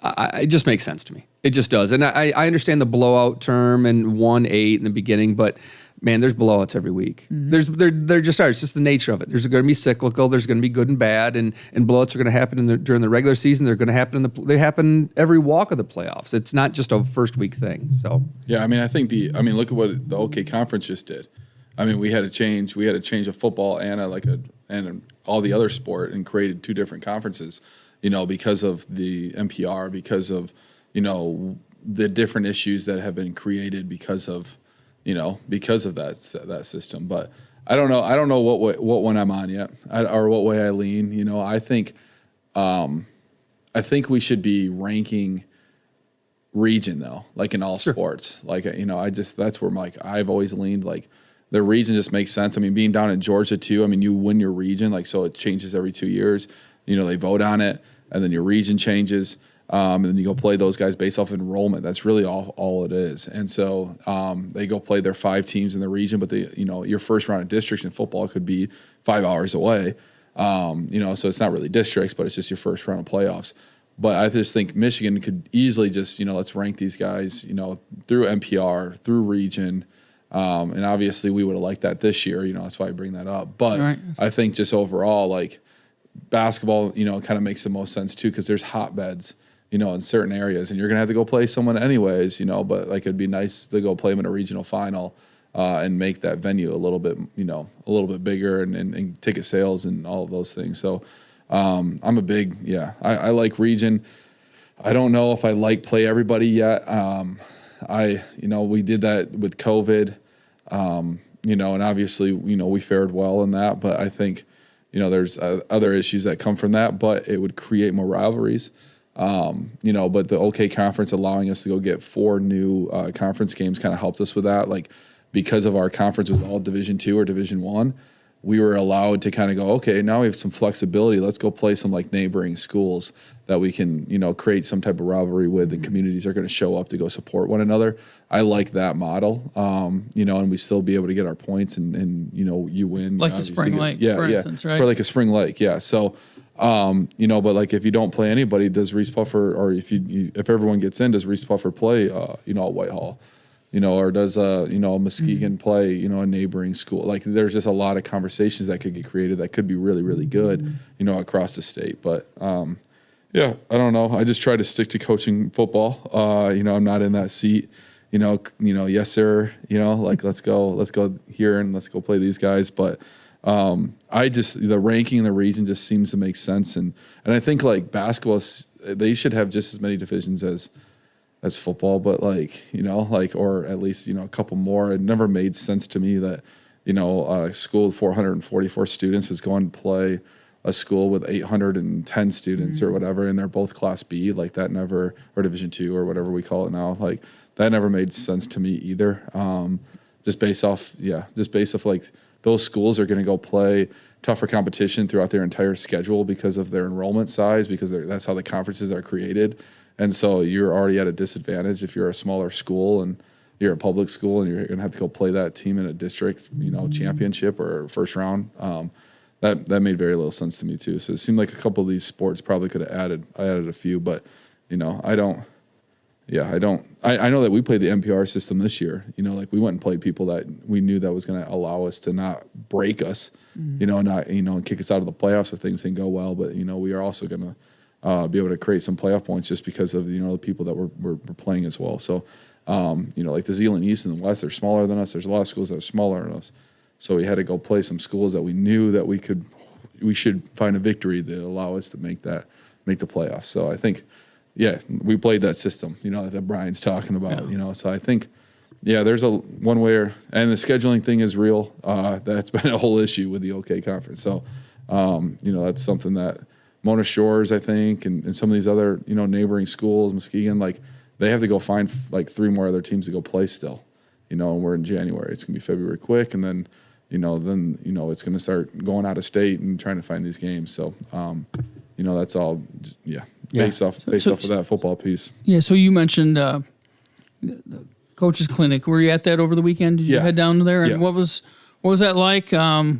it just makes sense to me. It just does. And I understand the blowout term and 1-8 in the beginning, but man, there's blowouts every week. There just are. It's just the nature of it. There's going to be cyclical. There's going to be good and bad, and blowouts are going to happen during the regular season. They're going to happen they happen every walk of the playoffs. It's not just a first week thing. So yeah, I mean, look at what the OK Conference just did. I mean, we had to change of football and all the other sport and created 2 different conferences. Because of the NPR, because of the different issues that have been created because of that system. But I don't know what one I'm on yet, or what way I lean. I think we should be ranking region though, like in all sports. Like that's where I've always leaned. Like the region just makes sense. I mean, being down in Georgia too. I mean, you win your region, so it changes every 2 years. They vote on it, and then your region changes. And then you go play those guys based off of enrollment. That's really all it is. And so they go play their 5 teams in the region, but your first round of districts in football could be 5 hours away. So it's not really districts, but it's just your first round of playoffs. But I just think Michigan could easily just, let's rank these guys, through NPR, through region. And obviously we would have liked that this year, that's why I bring that up. But right. I think just overall, basketball, kind of makes the most sense too, because there's hotbeds, in certain areas, and you're going to have to go play someone anyways, but it'd be nice to go play them in a regional final and make that venue a little bit bigger and ticket sales and all of those things. So I'm a big, I like region. I don't know if I play everybody yet. We did that with COVID, and obviously, we fared well in that, but I think, there's other issues that come from that, but it would create more rivalries. But the OK Conference allowing us to go get 4 new conference games kind of helped us with that. Because of our conference was all Division II or Division I, we were allowed to kind of go, okay, now we have some flexibility. Let's go play some neighboring schools that we can, create some type of rivalry with, and communities are going to show up to go support one another. I like that model, and we still be able to get our points and you win. Like the Spring Lake, for instance, right? Or like a Spring Lake, yeah. So, but if you don't play anybody, does Reeths-Puffer, or if everyone gets in, does Reeths-Puffer play, at Whitehall? Or does Muskegon play, a neighboring school? There's just a lot of conversations that could get created that could be really, really good, across the state. But I don't know. I just try to stick to coaching football. I'm not in that seat. Yes sir. Let's go here and let's go play these guys. But the ranking in the region just seems to make sense, and I think basketball, they should have just as many divisions as football, but or at least, a couple more. It never made sense to me that, a school with 444 students was going to play a school with 810 students or whatever, and they're both Class B, that never, or Division II or whatever we call it now. That never made sense to me either. Just based off those schools are going to go play tougher competition throughout their entire schedule because of their enrollment size, because that's how the conferences are created. And so you're already at a disadvantage if you're a smaller school and you're a public school and you're going to have to go play that team in a district, championship or first round. That made very little sense to me too. So it seemed like a couple of these sports probably could have added a few, but I know that we played the NPR system this year. We went and played people that we knew that was going to allow us to not break us, and kick us out of the playoffs if things didn't go well. But we are also going to be able to create some playoff points just because of the people that we're playing as well. So the Zeeland East and the West, they're smaller than us. There's a lot of schools that are smaller than us, so we had to go play some schools that we knew that we should find a victory that allow us to make the playoffs. So I think we played that system that Brian's talking about. So I think there's one way, and the scheduling thing is real. That's been a whole issue with the OK Conference. So that's something that Mona Shores, I think, and some of these other, neighboring schools, Muskegon, they have to go find 3 more other teams to go play still, and we're in January. It's going to be February quick, and then, it's going to start going out of state and trying to find these games. So, that's all, based off of that football piece. Yeah. So you mentioned the coaches clinic. Were you at that over the weekend? Did you head down there? And what was that like?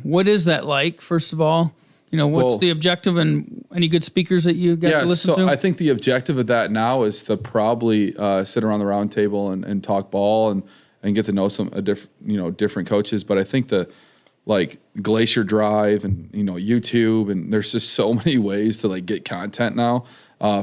What is that like? First of all, what's the objective, and any good speakers that you got to listen to? I think the objective of that now is to probably sit around the round table and talk ball and get to know some different coaches. But I think the Glacier Drive and YouTube, and there's just so many ways to get content now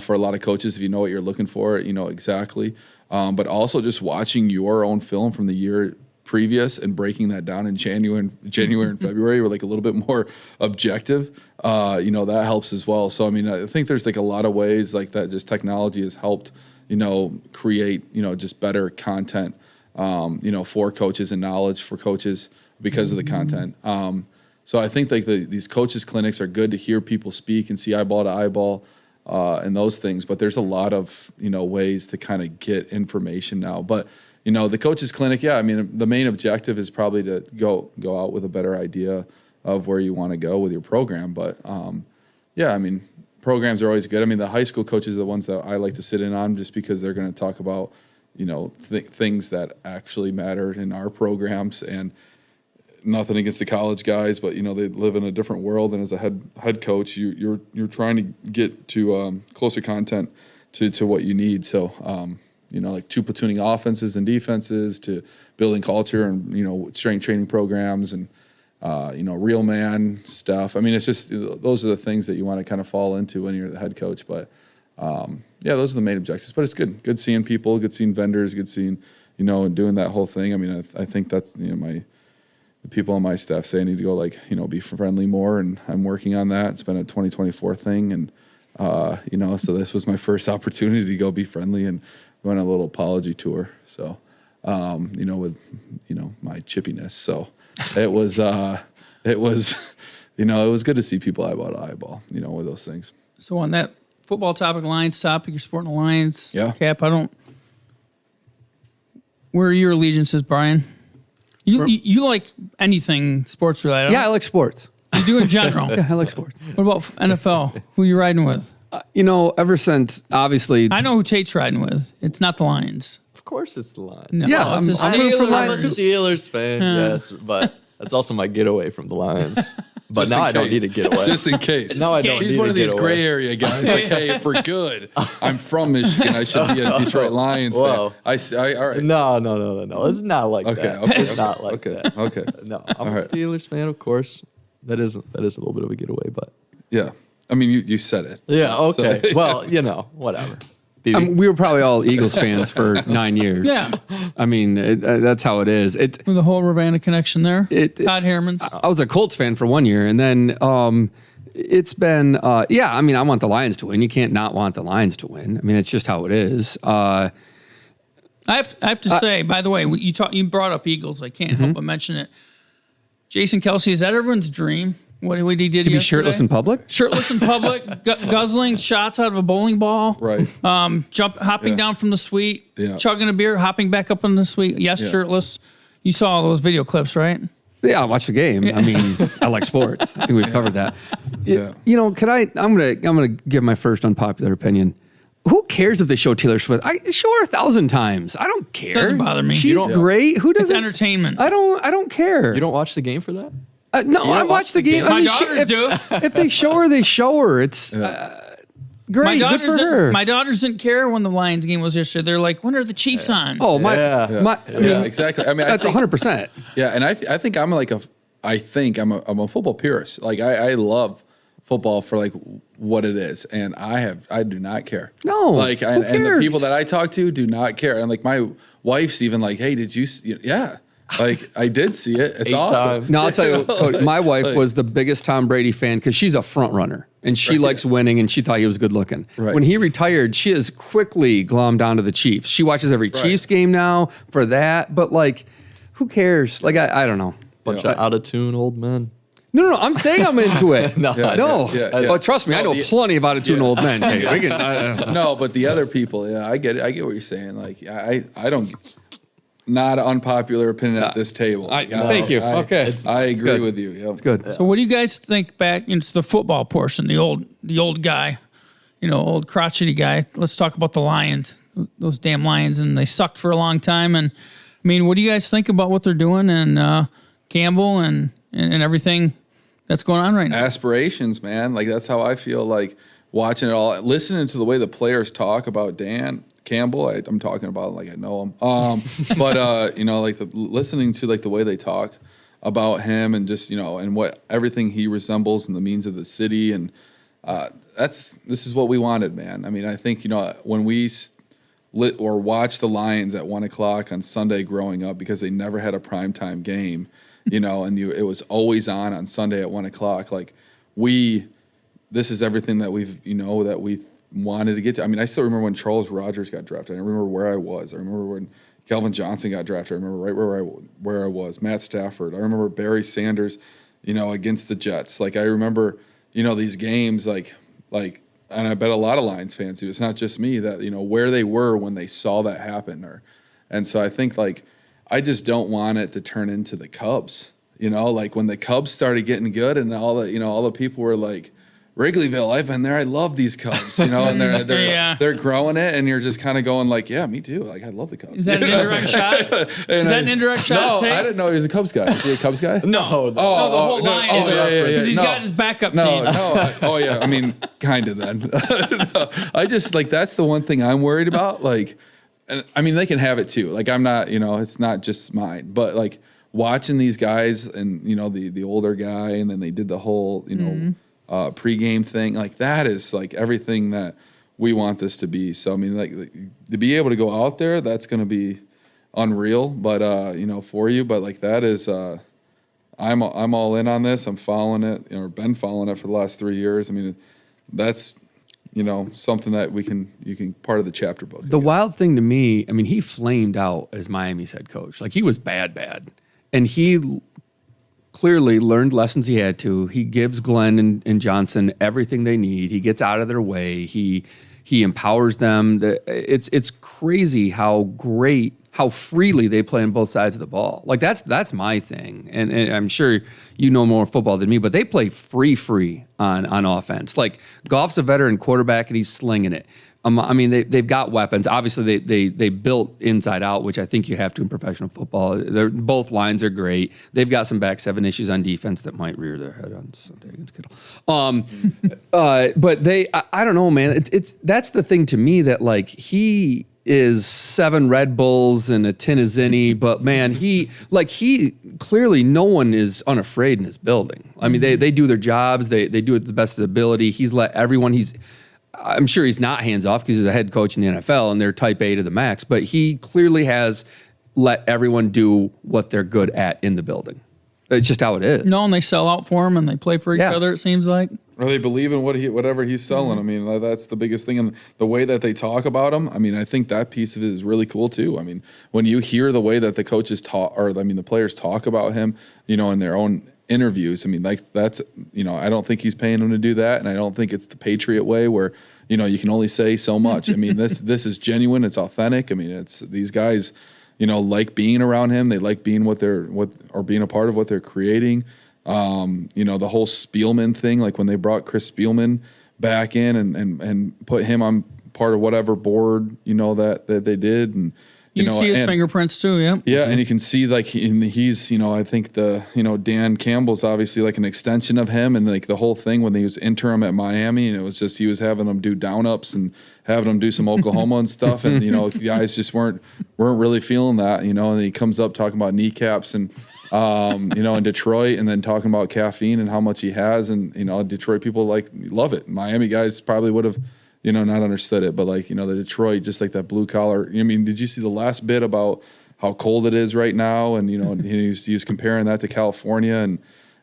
for a lot of coaches. If you know what you're looking for, exactly. But also just watching your own film from the year previous and breaking that down in January and February, we're a little bit more objective. That helps as well. So I think there's a lot of ways that just technology has helped create just better content for coaches and knowledge for coaches because of the content. So I think these coaches clinics are good to hear people speak and see eyeball to eyeball and those things. But there's a lot of ways to kind of get information now. But the coaches clinic, the main objective is probably to go out with a better idea of where you want to go with your program. But programs are always good. The high school coaches are the ones that I like to sit in on just because they're going to talk about things that actually matter in our programs. And nothing against the college guys, but they live in a different world. And as a head coach, you're trying to get to closer content to what you need. So two platooning offenses and defenses to building culture and strength training programs and real man stuff. It's just those are the things that you want to kind of fall into when you're the head coach. But those are the main objectives. But it's good seeing people, good seeing vendors, good seeing and doing that whole thing. I think that's the people on my staff say I need to go be friendly more, and I'm working on that. It's been a 2024 thing, and so this was my first opportunity to go be friendly and go on a little apology tour. So with my chippiness, so it was it was good to see people eyeball to eyeball with those things. So on that football topic, Lions topic, you're sporting a Lions cap. Where are your allegiances, Brian? You like anything sports related? Yeah, I like sports. You do in general. Yeah, I like sports. What about NFL? Who are you riding with? Ever since, obviously... I know who Tate's riding with. It's not the Lions. Of course it's the Lions. No, Yeah, I'm rooting for I'm a Lions. Steelers fan, yes, but that's also my getaway from the Lions. But now I don't need to get away. Just in case. No, I don't He's need one to of these get gray away. area guys. Hey, if we're good, I'm from Michigan. I should be a Detroit Lions Whoa. fan. All right. No. It's not like that. Okay. It's not like that. Okay. No, I'm All a right. Steelers fan, of course. That is a little bit of a getaway, but Yeah. You said it. yeah, okay. Well, whatever. BB. We were probably all Eagles fans for 9 years. Yeah. That's how it is. With the whole Ravenna connection there. Todd Herman's. I was a Colts fan for 1 year, and then it's been I want the Lions to win. You can't not want the Lions to win. It's just how it is. I have to say, by the way, you brought up Eagles. I can't help but mention it. Jason Kelsey, is that everyone's dream? What he did To be yesterday? shirtless in public? Shirtless in public, guzzling shots out of a bowling ball. Right. Hopping down from the suite, Yeah. chugging a beer, hopping back up in the suite. Yes, Yeah. shirtless. You saw all those video clips, right? Yeah, I watch the game. I like sports. I think we've covered that. Yeah. I'm gonna give my first unpopular opinion. Who cares if they show Taylor Swift? Show her 1,000 times. I don't care. Doesn't bother me. She's great. Who It's doesn't? entertainment. I don't care. You don't watch the game for that? No, I watch the game. My daughters do. If they show her, they show her. It's great. Good for her. My daughters didn't care when the Lions game was yesterday. They're like, when are the Chiefs on? Oh my! Yeah. Yeah, exactly. That's 100%. Yeah, and I think I'm I'm a football purist. I love football for what it is, and I do not care. No, and the people that I talk to do not care. And my wife's even hey, did you see? Yeah, I did see it. It's 8 awesome. times. No, I'll tell you, Cody, my wife was the biggest Tom Brady fan because she's a front runner and she likes winning, and she thought he was good looking. Right. When he retired, she has quickly glommed onto the Chiefs. She watches every Chiefs game now for that. But who cares? I don't know. Bunch of out of tune old men. No, I'm saying I'm into it. No. Yeah. Oh, trust me, I know plenty of out of tune old men. Tate. We can, No, but the other people, I get it. I get what you're saying. I don't. not an unpopular opinion at this table. Thank you. Okay. I agree good. with you. Yep. It's good. So what do you guys think back into the football portion, the old guy, old crotchety guy? Let's talk about the Lions, those damn Lions, and they sucked for a long time. And I mean, what do you guys think about what they're doing and Campbell and everything that's going on right now? Aspirations, man. Like, that's how I feel, like, watching it all, listening to the way the players talk about Dan Campbell. I'm talking about like I know him. But like listening to like the way they talk about him and just, and what everything he resembles and the means of the city. And this is what we wanted, man. I mean, I think, when we watched the Lions at 1:00 on Sunday growing up, because they never had a primetime game, and it was always on Sunday at 1:00. Like, this is everything that that we wanted to get to. I mean, I still remember when Charles Rogers got drafted. I remember where I was. I remember when Calvin Johnson got drafted. I remember right where I was. Matt Stafford. I remember Barry Sanders, against the Jets. Like, I remember, these games, like, and I bet a lot of Lions fans do. It's not just me that, where they were when they saw that happen. And so I think, like, I just don't want it to turn into the Cubs. Like when the Cubs started getting good and all the people were like, Wrigleyville, I've been there. I love these Cubs, and they're growing it, and you're just kind of going like, yeah, me too. Like, I love the Cubs. Is that an indirect shot? Is that an indirect shot? No, I didn't know he was a Cubs guy. Is he a Cubs guy? No. The whole line is because he's No. got his backup team. I mean, kind of then. No, I just, like, that's the one thing I'm worried about. Like, and I mean, they can have it too. Like, I'm not, it's not just mine, but like watching these guys and, the older guy, and then they did the whole, pregame thing, like, that is like everything that we want this to be. So I mean, like to be able to go out there, that's going to be unreal. But for you, but like that is, I'm all in on this. I'm following it, been following it for the last 3 years. I mean, that's something that you can part of the chapter book. The wild thing to me, I mean, he flamed out as Miami's head coach. Like, he was bad, and he clearly learned lessons he had to. He gives Glenn and Johnson everything they need. He gets out of their way. He empowers them. It's crazy how freely they play on both sides of the ball. Like, that's my thing. And I'm sure you know more football than me, but they play free on offense. Like, Goff's a veteran quarterback and he's slinging it. I mean, they've got weapons. Obviously, they built inside out, which I think you have to in professional football. Both lines are great. They've got some back seven issues on defense that might rear their head on Sunday against Kittle. But I don't know, man. That's the thing to me, that like he is 7 Red Bulls and a tin of Zinni, but man, he clearly, no one is unafraid in his building. I mean, they do their jobs. They do it to the best of their ability. He's let everyone. I'm sure he's not hands off because he's a head coach in the NFL and they're type A to the max, but he clearly has let everyone do what they're good at in the building. It's just how it is. No, and they sell out for him and they play for each other, it seems like. Or they believe in whatever he's selling. I mean, that's the biggest thing. And the way that they talk about him, I mean, I think that piece of it is really cool too. I mean, when you hear the way that the coaches talk, the players talk about him, in their own interviews, I mean, like, that's, I don't think he's paying them to do that. And I don't think it's the Patriot way where, you can only say so much. I mean, this is genuine. It's authentic. I mean, it's these guys, like being around him. They like being or being a part of what they're creating. The whole Spielman thing, like when they brought Chris Spielman back in and put him on part of whatever board, that they did. And, you can see his fingerprints too, yeah. Yeah, and you can see like he's, I think Dan Campbell's obviously like an extension of him, and like the whole thing when he was interim at Miami, and it was just he was having them do down-ups and having them do some Oklahoma and stuff, and guys just weren't really feeling that, and then he comes up talking about kneecaps and in Detroit, and then talking about caffeine and how much he has, and Detroit people love it. Miami guys probably would have not understood it, but like, the Detroit, just like that blue collar. I mean, did you see the last bit about how cold it is right now? And, and he's comparing that to California and,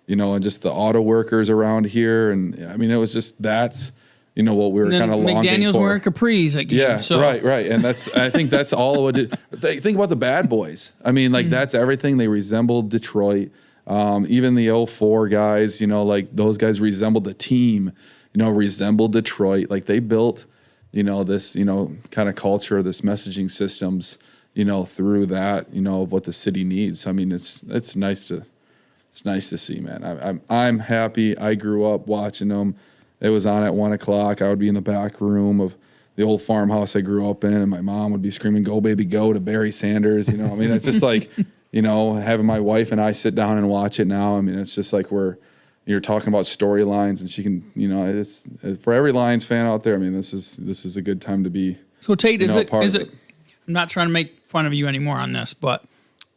and just the auto workers around here. And I mean, it was just, that's, what we were kind of longing McDaniel's for. wearing capris again. Yeah, so. right. And I think that's all it is. Think about the bad boys. I mean, like that's everything. They resembled Detroit. Even the 04 guys, like those guys resembled the team, resembled Detroit. Like they built, this, kind of culture, this messaging systems, through that, of what the city needs. I mean, it's nice to see, man. I'm happy. I grew up watching them. It was on at 1:00. I would be in the back room of the old farmhouse I grew up in, and my mom would be screaming, "Go baby, go" to Barry Sanders. I mean, it's just like, having my wife and I sit down and watch it now. I mean, it's just like you're talking about storylines, and she can, it's for every Lions fan out there. I mean, this is a good time to be. So Tate, is it? I'm not trying to make fun of you anymore on this, but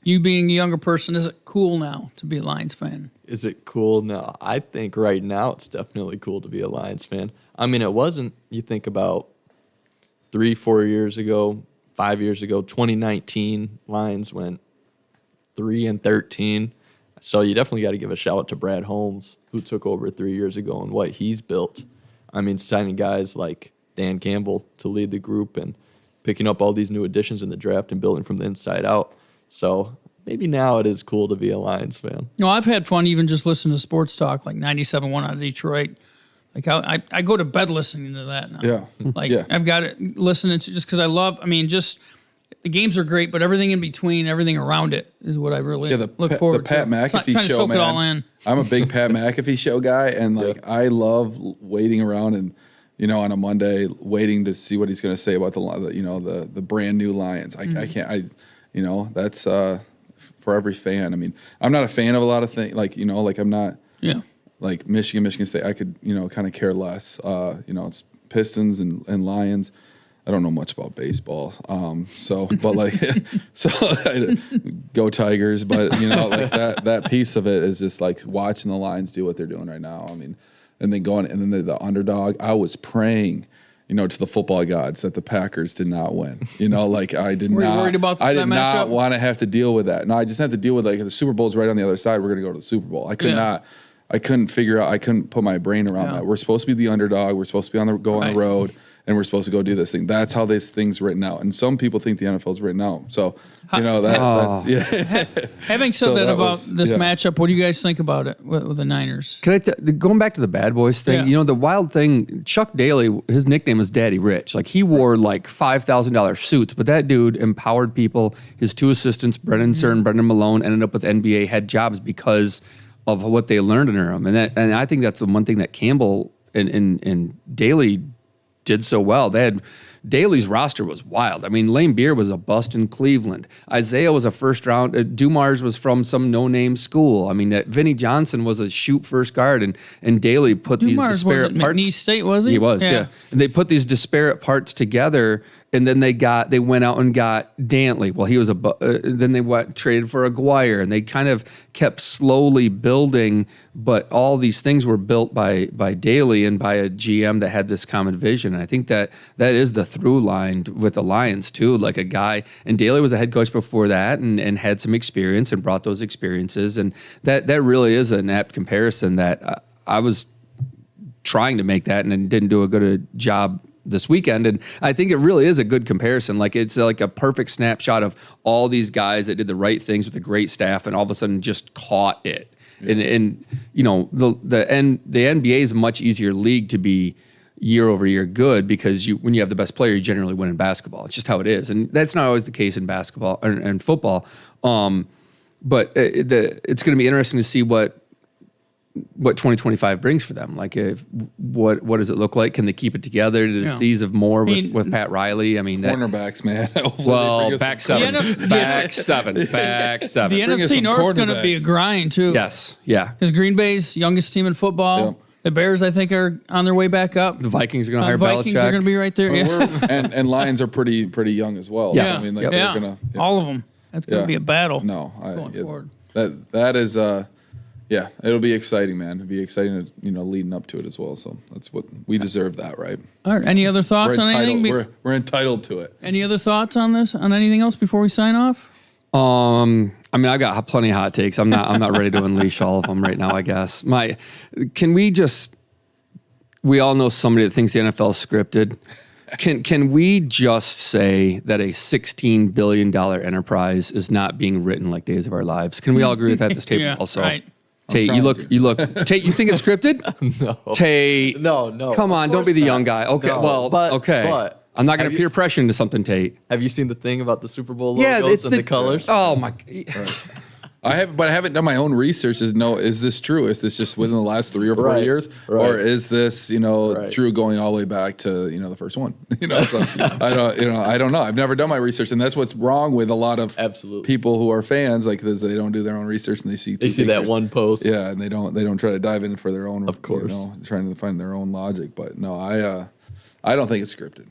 you being a younger person, is it cool now to be a Lions fan? Is it cool? No, I think right now it's definitely cool to be a Lions fan. I mean, it wasn't. You think about 3-4 years ago, 5 years ago, 2019, Lions went 3-13. So you definitely got to give a shout out to Brad Holmes, who took over 3 years ago, and what he's built. I mean, signing guys like Dan Campbell to lead the group and picking up all these new additions in the draft and building from the inside out. So maybe now it is cool to be a Lions fan. No, I've had fun even just listening to sports talk, like 97.1 out of Detroit. Like I go to bed listening to that now. Yeah. Like I've got it listening to just because I love. I mean, just the games are great, but everything in between, everything around it is what I really look forward to. The Pat McAfee trying to show, soak man. it all in. I'm a big Pat McAfee show guy, and I love waiting around and on a Monday waiting to see what he's going to say about the brand new Lions. I can't. That's for every fan. I mean, I'm not a fan of a lot of things. I'm not. Yeah. Like Michigan State, I could, kind of care less. It's Pistons and Lions. I don't know much about baseball. Go Tigers. But, that piece of it is just like watching the Lions do what they're doing right now. I mean, and then the underdog. I was praying, to the football gods that the Packers did not win. I did Were you not. worried about I that did not matchup? want to have to deal with that. No, I just have to deal with the Super Bowl's right on the other side. We're going to go to the Super Bowl. I could not. I couldn't figure out. I couldn't put my brain around that. We're supposed to be the underdog. We're supposed to be on the road, and we're supposed to go do this thing. That's how this thing's written out. And some people think the NFL's written out. So that's Having said that about this matchup, what do you guys think about it with the Niners? Can going back to the Bad Boys thing? Yeah. The wild thing. Chuck Daly, his nickname was Daddy Rich. Like he wore like $5,000 suits, but that dude empowered people. His two assistants, Brennan Sir and Brendan Malone, ended up with NBA head jobs because of what they learned under him. And I think that's the one thing that Campbell and Daly did so well. Daly's roster was wild. I mean, Lane Beer was a bust in Cleveland. Isaiah was a first round. Dumars was from some no-name school. I mean, Vinnie Johnson was a shoot first guard, and Daly put these disparate parts. McNeese State, was he? He was, yeah. And they put these disparate parts together, and then they went out and got Dantley. Well, he was then they traded for Aguirre, and they kind of kept slowly building, but all these things were built by Daly and by a GM that had this common vision. And I think that is the through line with the Lions too. Like a guy, and Daly was a head coach before that, and had some experience and brought those experiences, and that really is an apt comparison that I was trying to make that and didn't do a good job this weekend. And I think it really is a good comparison. Like it's like a perfect snapshot of all these guys that did the right things with a great staff and all of a sudden just caught it. Yeah. And the NBA is a much easier league to be year over year good because when you have the best player, you generally win in basketball. It's just how it is. And that's not always the case in basketball and football. But it's going to be interesting to see what 2025 brings for them. Like, what does it look like? Can they keep it together to the seas of more with Pat Riley? I mean, cornerbacks, man. Well, back seven. Back seven. The NFC North's going to be a grind, too. Yes, yeah. Because Green Bay's youngest team in football. Yep. The Bears, I think, are on their way back up. The Vikings are going to hire Belichick. The Vikings are going to be right there. And Lions are pretty young as well. Yeah. I mean, they're going to... All of them. That's going to be a battle. Going forward. That is... it'll be exciting, man. It'll be exciting, leading up to it as well. So that's what we deserve, that, right? All right. Any other thoughts on anything? We're entitled to it. Any other thoughts on this? On anything else before we sign off? I mean, I got plenty of hot takes. I'm not ready to unleash all of them right now, I guess. We all know somebody that thinks the NFL is scripted. Can we just say that a $16 billion enterprise is not being written like Days of Our Lives? Can we all agree with that at this table also? Right. Tate, you look. Tate, you think it's scripted? No. Tate. No. Come on, don't be the young guy. Okay, no, okay. But I'm not going to peer pressure into something, Tate. Have you seen the thing about the Super Bowl logos and the colors? Oh my! I haven't done my own research. Is this true? Is this just within the last 3 or 4 Right, years, right. or is this Right. true going all the way back to the first one? So I don't know. I've never done my research, and that's what's wrong with a lot of Absolutely. people who are fans. Like they don't do their own research, and they see They see that one post. yeah, and they don't try to dive in for their own. Of course. Trying to find their own logic. But no, I don't think it's scripted.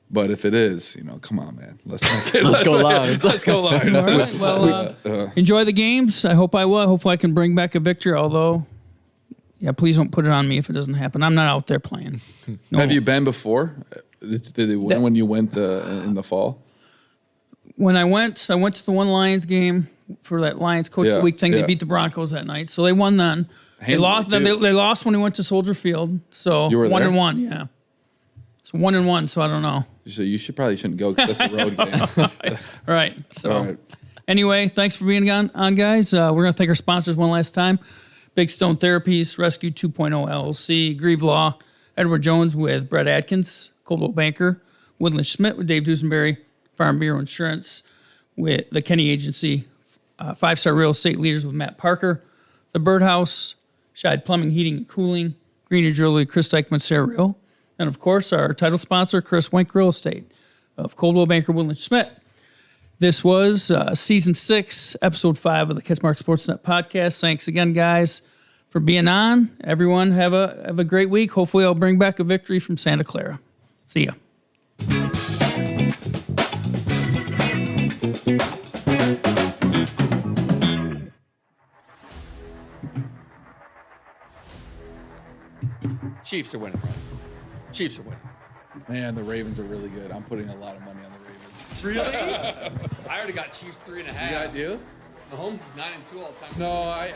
But if it is, come on, man. Let's go live. Let's go live. All right. Well, enjoy the games. I hope I will. Hopefully, I can bring back a victory. Although, yeah, please don't put it on me if it doesn't happen. I'm not out there playing. No. Have you been before? Did they win when you went in the fall? When I went to the one Lions game for that Lions Coach of the Week thing. They beat the Broncos that night, so they won then. They lost. Then they lost when we went to Soldier Field. So You were 1-1. Yeah. So 1-1. So I don't know. So you probably shouldn't go because that's a road game. All right. So All right. anyway, thanks for being on guys. We're going to thank our sponsors one last time. Big Stone Therapies, Rescue 2.0 LLC, Grieve Law, Edward Jones with Brett Atkins, Coldwell Banker, Woodland Schmidt with Dave Dusenberry, Farm Bureau Insurance with the Kenny Agency, 5-Star Real Estate Leaders with Matt Parker, The Birdhouse, Scheid Plumbing, Heating, and Cooling, Greener Jewelry, Chris Dykman, Sarah Real, and of course our title sponsor, Chris Wenk Real Estate of Coldwell Banker, Woodland Schmidt. This was Season 6, Episode 5 of the CatchMark SportsNet podcast. Thanks again, guys, for being on. Everyone, have a great week. Hopefully, I'll bring back a victory from Santa Clara. See ya. Chiefs are winning. Chiefs are winning. Man, the Ravens are really good. I'm putting a lot of money on the Ravens. Really? I already got Chiefs 3.5. Yeah, I do. Mahomes is 9-2 all time. No,